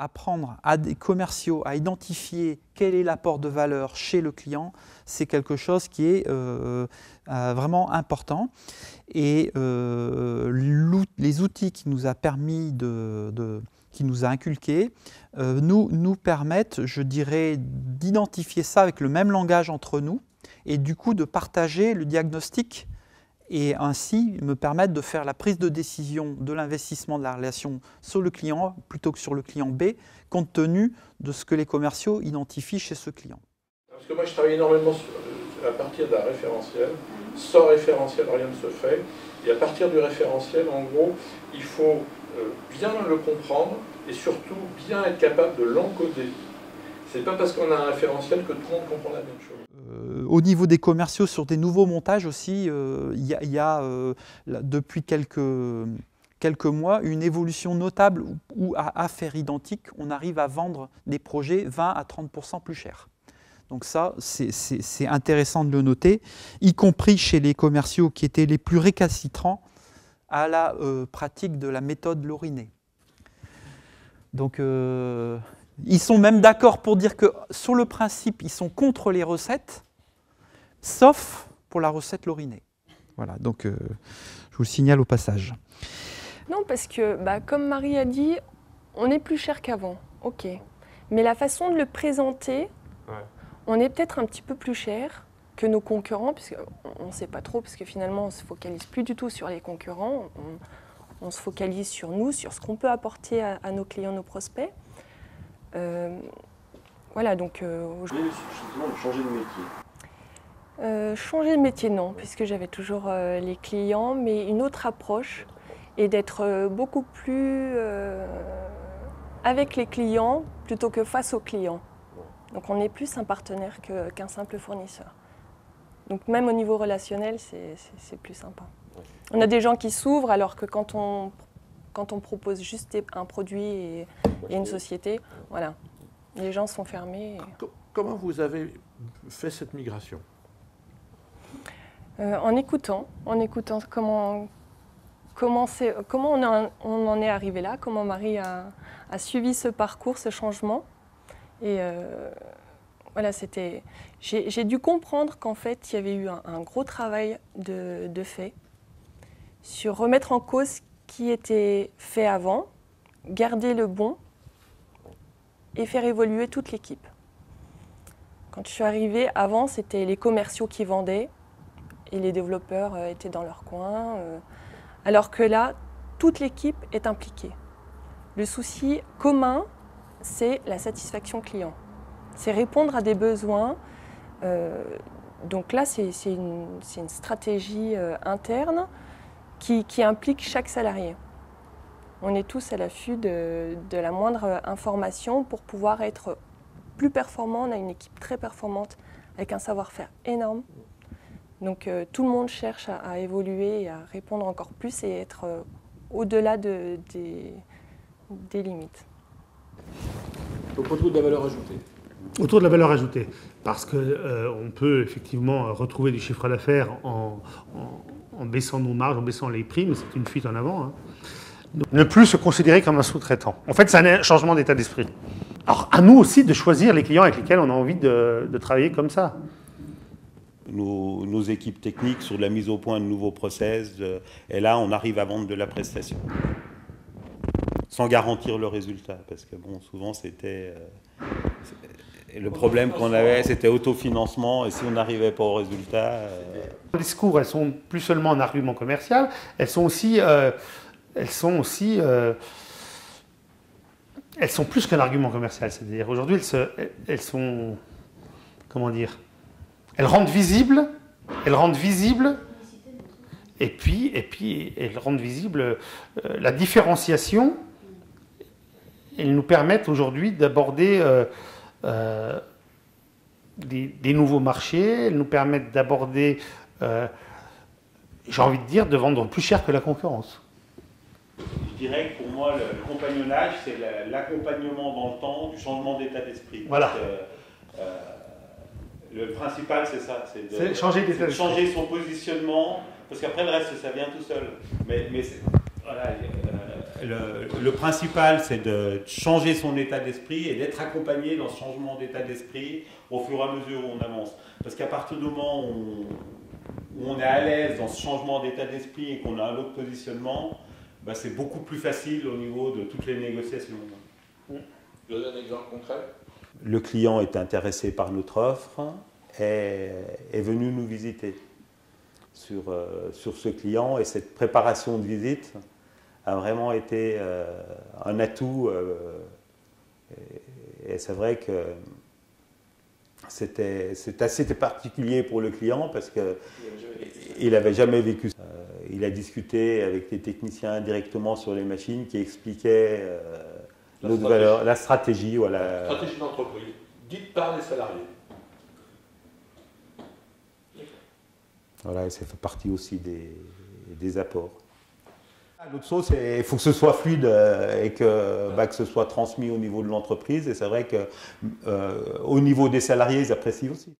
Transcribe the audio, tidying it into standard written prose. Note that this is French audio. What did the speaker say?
apprendre à des commerciaux à identifier quel est l'apport de valeur chez le client, c'est quelque chose qui est vraiment important. Et les outils qui nous a permis qui nous a inculqués, nous permettent, je dirais, d'identifier ça avec le même langage entre nous et du coup de partager le diagnostic et ainsi me permettre de faire la prise de décision de l'investissement de la relation sur le client plutôt que sur le client B, compte tenu de ce que les commerciaux identifient chez ce client. Parce que moi je travaille énormément à partir d'un référentiel. Sans référentiel, rien ne se fait. Et à partir du référentiel, en gros, il faut bien le comprendre et surtout bien être capable de l'encoder. C'est pas parce qu'on a un référentiel que tout le monde comprend la même chose. Au niveau des commerciaux, sur des nouveaux montages aussi, il y a depuis quelques mois une évolution notable où à affaires identiques, on arrive à vendre des projets 20 à 30% plus chers. Donc ça, c'est intéressant de le noter, y compris chez les commerciaux qui étaient les plus récalcitrants à la pratique de la méthode Lorinet. Donc ils sont même d'accord pour dire que sur le principe, ils sont contre les recettes, sauf pour la recette Lorinet. Voilà, donc je vous le signale au passage. Non, parce que, comme Marie a dit, on est plus cher qu'avant, ok. Mais la façon de le présenter, on est peut-être un petit peu plus cher que nos concurrents, puisqu'on ne sait pas trop, parce que finalement, on ne se focalise plus du tout sur les concurrents, on se focalise sur nous, sur ce qu'on peut apporter à nos clients, nos prospects. Voilà, donc... justement, changer de métier. Changer de métier, non, puisque j'avais toujours les clients, mais une autre approche est d'être beaucoup plus avec les clients plutôt que face aux clients. Donc on est plus un partenaire qu'un simple fournisseur. Donc même au niveau relationnel, c'est plus sympa. On a des gens qui s'ouvrent alors que quand on propose juste un produit et une société, voilà, les gens sont fermés. Comment vous avez fait cette migration ? En écoutant comment on en est arrivé là, comment Marie a suivi ce parcours, ce changement. Et voilà, j'ai dû comprendre qu'en fait, il y avait eu un gros travail de fait sur remettre en cause ce qui était fait avant, garder le bon et faire évoluer toute l'équipe. Quand je suis arrivée, avant, c'était les commerciaux qui vendaient et les développeurs étaient dans leur coin. Alors que là, toute l'équipe est impliquée. Le souci commun, c'est la satisfaction client. C'est répondre à des besoins. Donc là, c'est une stratégie interne qui implique chaque salarié. On est tous à l'affût de la moindre information pour pouvoir être plus performant. On a une équipe très performante avec un savoir-faire énorme. Donc tout le monde cherche à évoluer et à répondre encore plus et être au-delà des limites. Donc autour de la valeur ajoutée. Autour de la valeur ajoutée, parce qu'on peut effectivement retrouver du chiffre d'affaires en baissant nos marges, en baissant les prix, mais c'est une fuite en avant. Hein. Ne plus se considérer comme un sous-traitant. En fait, c'est un changement d'état d'esprit. Alors, à nous aussi de choisir les clients avec lesquels on a envie de travailler comme ça. Nos équipes techniques sur la mise au point de nouveaux process, et là, on arrive à vendre de la prestation. Sans garantir le résultat, parce que bon, souvent, c'était... le problème qu'on avait, c'était autofinancement, et si on n'arrivait pas au résultat... Les discours, elles sont plus seulement un argument commercial, elles sont plus qu'un argument commercial. C'est-à-dire aujourd'hui, elles sont, comment dire, elles rendent visible, et puis elles rendent visible la différenciation. Elles nous permettent aujourd'hui d'aborder des nouveaux marchés. Elles nous permettent d'aborder, j'ai envie de dire, de vendre plus cher que la concurrence. Je dirais que pour moi, le compagnonnage, c'est l'accompagnement dans le temps du changement d'état d'esprit. Voilà. Le principal, c'est ça. C'est changer d'état d'esprit. Changer son positionnement, parce qu'après, le reste, ça vient tout seul. Mais voilà, Le principal, c'est de changer son état d'esprit et d'être accompagné dans ce changement d'état d'esprit au fur et à mesure où on avance. Parce qu'à partir du moment où on est à l'aise dans ce changement d'état d'esprit et qu'on a un autre positionnement, bah, c'est beaucoup plus facile au niveau de toutes les négociations. Je vous donne un exemple concret. Le client est intéressé par notre offre et est venu nous visiter sur ce client, et cette préparation de visite a vraiment été un atout. Et c'est vrai que c'est assez particulier pour le client parce qu'il n'avait jamais vécu ça. Il a discuté avec les techniciens directement sur les machines qui expliquaient notre valeur, la stratégie. Voilà. La stratégie d'entreprise, dite par les salariés. Voilà, et ça fait partie aussi des apports. L'autre chose, il faut que ce soit fluide et que ce soit transmis au niveau de l'entreprise. Et c'est vrai qu'au niveau des salariés, ils apprécient aussi.